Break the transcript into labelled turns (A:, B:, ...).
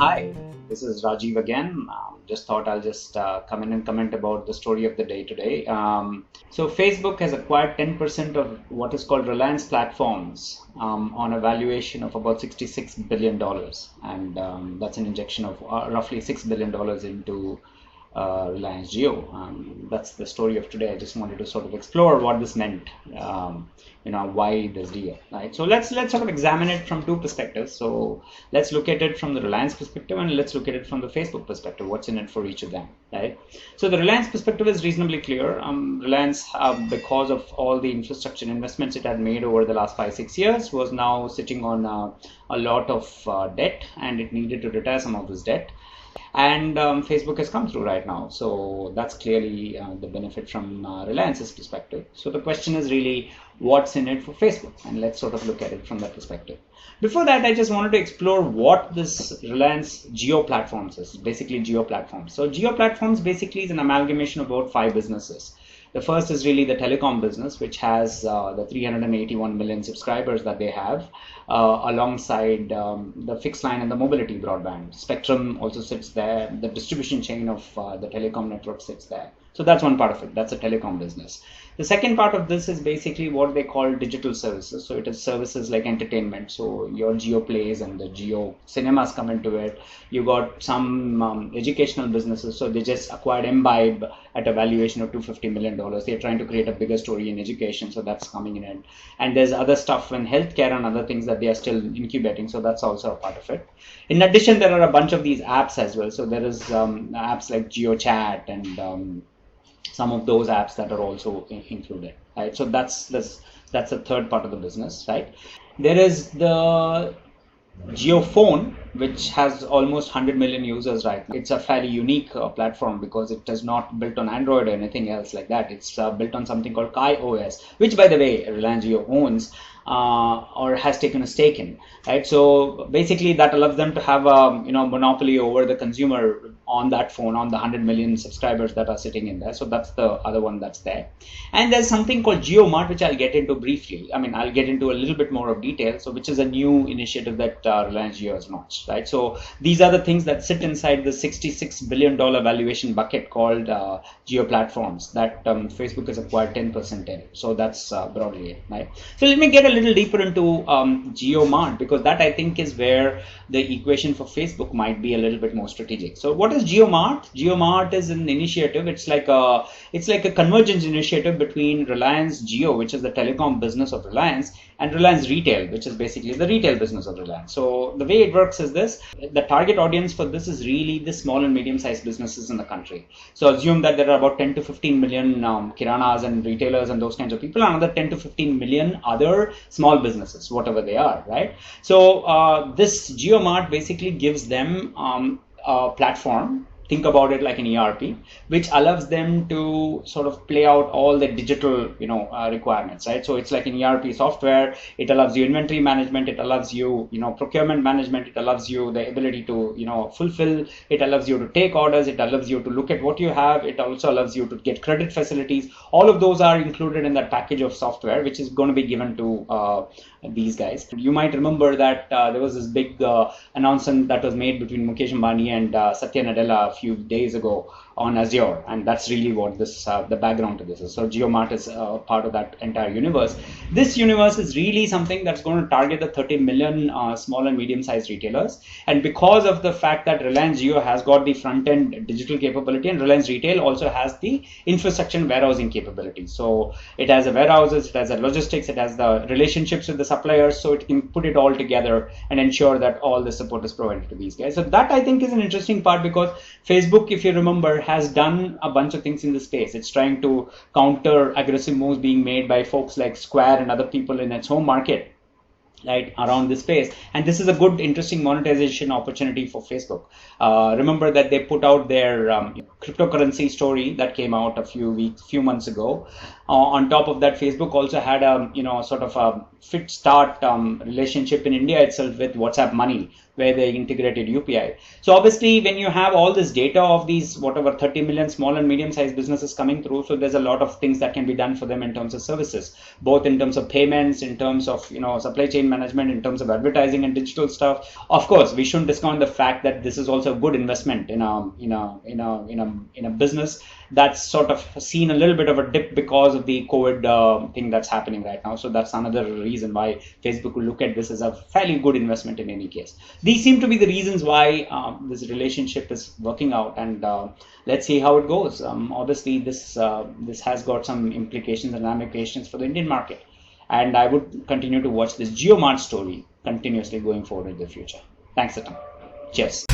A: Hi, this is Rajiv again. Just thought I'll just come in and comment about the story of the day today. So Facebook has acquired 10% of what is called Reliance Platforms on a valuation of about $66 billion. And that's an injection of roughly $6 billion into Reliance Jio. That's the story of today. I just wanted to sort of explore what this meant, why this deal, right? So let's sort of examine it from two perspectives. So let's look at it from the Reliance perspective and let's look at it from the Facebook perspective. What's in it for each of them, right? So the Reliance perspective is reasonably clear. Reliance, because of all the infrastructure investments it had made over the last 5-6 years, was now sitting on a lot of debt, and it needed to retire some of this debt. And Facebook has come through right now. So that's clearly the benefit from Reliance's perspective. So the question is really what's in it for Facebook? And let's sort of look at it from that perspective. Before that, I just wanted to explore what this Reliance Jio Platforms is, basically Jio Platforms. So Jio Platforms basically is an amalgamation of about 5 businesses. The first is really the Telecom business, which has the 381 million subscribers that they have, alongside the fixed line and the mobility broadband. Spectrum also sits there. The distribution chain of the Telecom network sits there. So that's one part of it. That's a Telecom business. The second part of this is basically what they call digital services. So it is services like entertainment. So your Jio Plays and the Jio Cinemas come into it. You got some educational businesses. So they just acquired Embibe at a valuation of $250 million. They're trying to create a bigger story in education. So that's coming in it. And there's other stuff in healthcare and other things that they are still incubating. So that's also a part of it. In addition, there are a bunch of these apps as well. So there is apps like Jio Chat and some of those apps that are also included, right? So that's the third part of the business, right? There is the Jio Phone, which has almost 100 million users right now. It's a fairly unique platform because it is not built on Android or anything else like that. It's built on something called KaiOS, which, by the way, Reliance Jio owns or has taken a stake in, right? So basically that allows them to have a monopoly over the consumer on that phone, on the 100 million subscribers that are sitting in there. So that's the other one that's there. And there's something called JioMart, which I'll get into briefly. I'll get into a little bit more of detail. So which is a new initiative that Reliance Jio has launched, right? So these are the things that sit inside the $66 billion valuation bucket called Jio Platforms that Facebook has acquired 10% in. So that's broadly it, right? So let me get a little deeper into JioMart, because that I think is where the equation for Facebook might be a little bit more strategic. So what is JioMart? JioMart is an initiative. It's like a convergence initiative between Reliance Jio, which is the telecom business of Reliance, and Reliance Retail, which is basically the retail business of Reliance. So the way it works is this: the target audience for this is really the small and medium-sized businesses in the country. So assume that there are about 10 to 15 million kiranas and retailers and those kinds of people, and another 10 to 15 million other small businesses, whatever they are, right? So this JioMart basically gives them a platform. Think about it like an ERP, which allows them to sort of play out all the digital, requirements, right? So it's like an ERP software. It allows you inventory management. It allows you, procurement management. It allows you the ability to, fulfill. It allows you to take orders. It allows you to look at what you have. It also allows you to get credit facilities. All of those are included in that package of software, which is going to be given to these guys. You might remember that there was this big announcement that was made between Mukesh Ambani and Satya Nadella a few days ago on Azure, and that's really what this the background to this is. So JioMart is part of that entire universe. This universe is really something that's going to target the 30 million small and medium-sized retailers, and because of the fact that Reliance Jio has got the front-end digital capability, and Reliance Retail also has the infrastructure and warehousing capability. So it has the warehouses, it has the logistics, it has the relationships with the suppliers, so it can put it all together and ensure that all the support is provided to these guys. So that I think is an interesting part, because Facebook, if you remember, has done a bunch of things in the space. It's trying to counter aggressive moves being made by folks like Square and other people in its home market, right, around this space. And this is a good, interesting monetization opportunity for Facebook. Remember that they put out their cryptocurrency story that came out a few months ago. On top of that, Facebook also had a sort of a fit start relationship in India itself with WhatsApp Money. where they integrated UPI. So obviously, when you have all this data of these whatever 30 million small and medium-sized businesses coming through, so there's a lot of things that can be done for them in terms of services, both in terms of payments, in terms of supply chain management, in terms of advertising and digital stuff. Of course, we shouldn't discount the fact that this is also a good investment in a business that's sort of seen a little bit of a dip because of the COVID thing that's happening right now. So that's another reason why Facebook will look at this as a fairly good investment in any case. These seem to be the reasons why this relationship is working out, and let's see how it goes. Obviously, this has got some implications and ramifications for the Indian market, and I would continue to watch this JioMart story continuously going forward in the future. Thanks, Atam. Cheers.